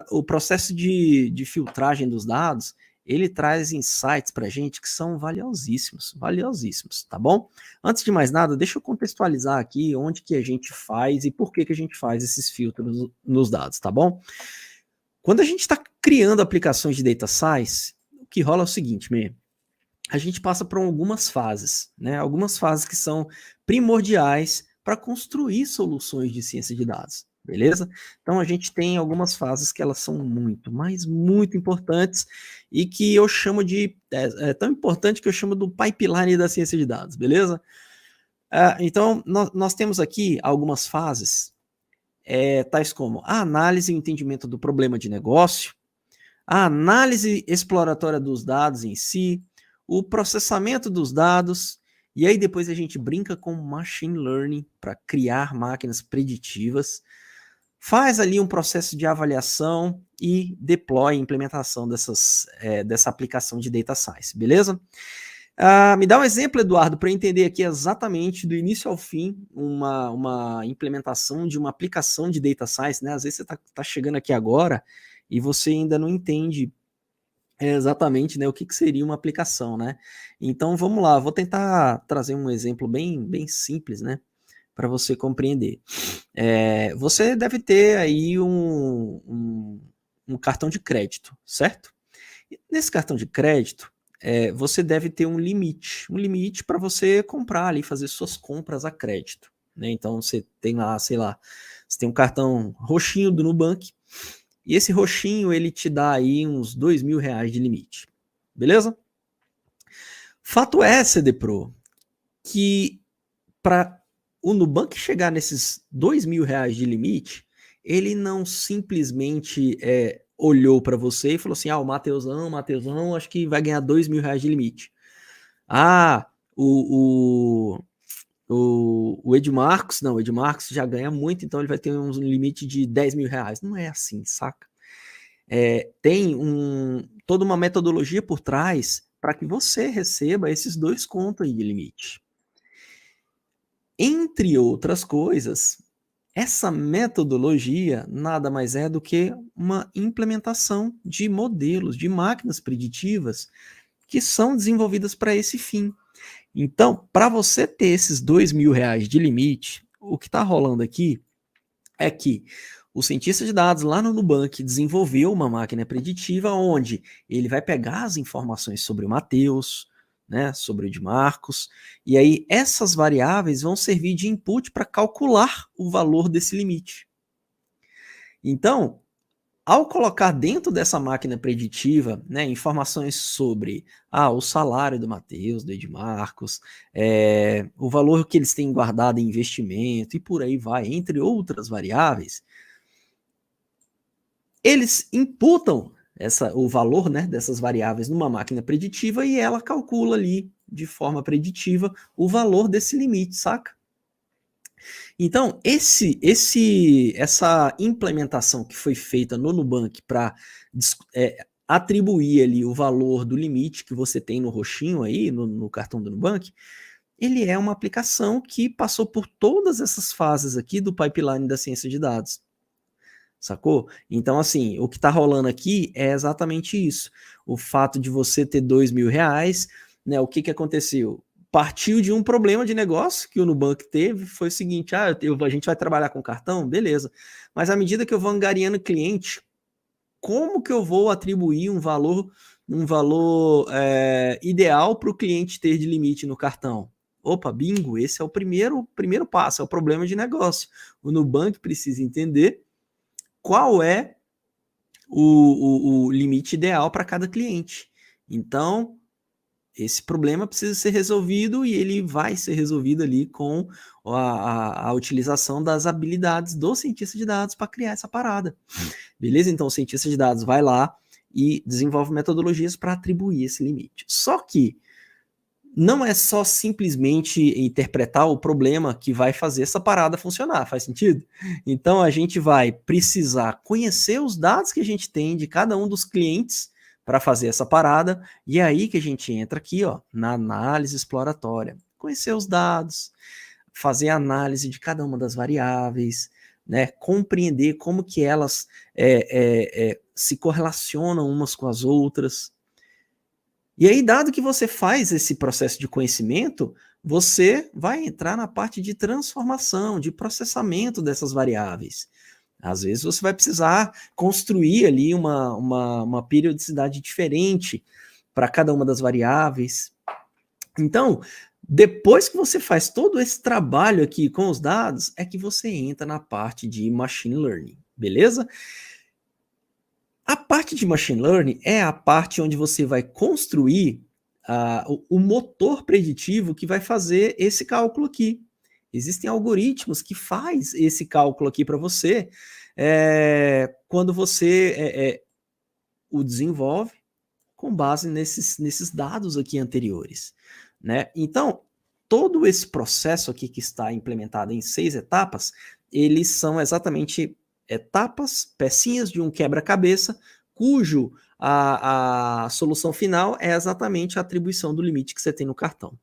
o processo de filtragem dos dados, ele traz insights para a gente que são valiosíssimos, valiosíssimos, tá bom? Antes de mais nada, deixa eu contextualizar aqui onde que a gente faz e por que que a gente faz esses filtros nos dados, tá bom? Quando a gente está criando aplicações de data science, o que rola é o seguinte, a gente passa por algumas fases, né? Algumas fases que são primordiais para construir soluções de ciência de dados, beleza? Então a gente tem algumas fases que elas são muito, mas muito importantes e que eu chamo de é tão importante que eu chamo do pipeline da ciência de dados, beleza? Então nós temos aqui algumas fases, tais como a análise e o entendimento do problema de negócio, a análise exploratória dos dados em si, o processamento dos dados, e aí depois a gente brinca com machine learning para criar máquinas preditivas, faz ali um processo de avaliação e deploy a implementação dessa aplicação de data science, beleza? Me dá um exemplo, Eduardo, para eu entender aqui exatamente do início ao fim uma implementação de uma aplicação de data science, né? Às vezes você tá chegando aqui agora e você ainda não entende exatamente, né, o que seria uma aplicação, né? Então vamos lá, vou tentar trazer um exemplo bem simples, né, para você compreender. Você deve ter aí um cartão de crédito, certo? E nesse cartão de crédito, você deve ter um limite para você comprar ali, fazer suas compras a crédito, né? Então você tem lá, sei lá, você tem um cartão roxinho do Nubank, e esse roxinho, ele te dá aí uns R$ 2.000 de limite. Beleza? Fato é, CD Pro, que para o Nubank chegar nesses R$ 2.000 de limite, ele não simplesmente olhou para você e falou assim, o Mateusão, acho que vai ganhar R$ 2.000 de limite. O Edmarcos, não, o Edmarcos já ganha muito, então ele vai ter um limite de R$ 10.000. Não é assim, saca? Tem toda uma metodologia por trás para que você receba esses 2 contos aí de limite. Entre outras coisas, essa metodologia nada mais é do que uma implementação de modelos, de máquinas preditivas que são desenvolvidas para esse fim. Então, para você ter esses R$ 2.000 de limite, o que está rolando aqui é que o cientista de dados lá no Nubank desenvolveu uma máquina preditiva onde ele vai pegar as informações sobre o Mateus, né, sobre o Edmarcos, e aí essas variáveis vão servir de input para calcular o valor desse limite. Então, ao colocar dentro dessa máquina preditiva, né, informações sobre o salário do Mateus, do Edmarcos, o valor que eles têm guardado em investimento e por aí vai, entre outras variáveis, eles imputam o valor, né, dessas variáveis numa máquina preditiva e ela calcula ali de forma preditiva o valor desse limite, saca? Então, essa implementação que foi feita no Nubank para atribuir ali o valor do limite que você tem no roxinho aí, no cartão do Nubank, ele é uma aplicação que passou por todas essas fases aqui do pipeline da ciência de dados. Sacou? Então, assim, o que está rolando aqui é exatamente isso. O fato de você ter R$ 2.000, né? O que aconteceu? Partiu de um problema de negócio que o Nubank teve, foi o seguinte, a gente vai trabalhar com cartão? Beleza. Mas à medida que eu vou angariando cliente, como que eu vou atribuir um valor ideal para o cliente ter de limite no cartão? Opa, bingo, esse é o primeiro passo, é o problema de negócio. O Nubank precisa entender qual é o limite ideal para cada cliente. Então, esse problema precisa ser resolvido e ele vai ser resolvido ali com a utilização das habilidades do cientista de dados para criar essa parada. Beleza? Então, o cientista de dados vai lá e desenvolve metodologias para atribuir esse limite. Só que não é só simplesmente interpretar o problema que vai fazer essa parada funcionar, faz sentido? Então a gente vai precisar conhecer os dados que a gente tem de cada um dos clientes para fazer essa parada, e é aí que a gente entra aqui, na análise exploratória. Conhecer os dados, fazer a análise de cada uma das variáveis, né, compreender como que elas se correlacionam umas com as outras. E aí, dado que você faz esse processo de conhecimento, você vai entrar na parte de transformação, de processamento dessas variáveis. Às vezes você vai precisar construir ali uma periodicidade diferente para cada uma das variáveis. Então, depois que você faz todo esse trabalho aqui com os dados, é que você entra na parte de machine learning, beleza? A parte de machine learning é a parte onde você vai construir o motor preditivo que vai fazer esse cálculo aqui. Existem algoritmos que faz esse cálculo aqui para você quando você o desenvolve com base nesses dados aqui anteriores, né? Então, todo esse processo aqui que está implementado em 6 etapas, eles são exatamente etapas, pecinhas de um quebra-cabeça, cujo a solução final é exatamente a atribuição do limite que você tem no cartão.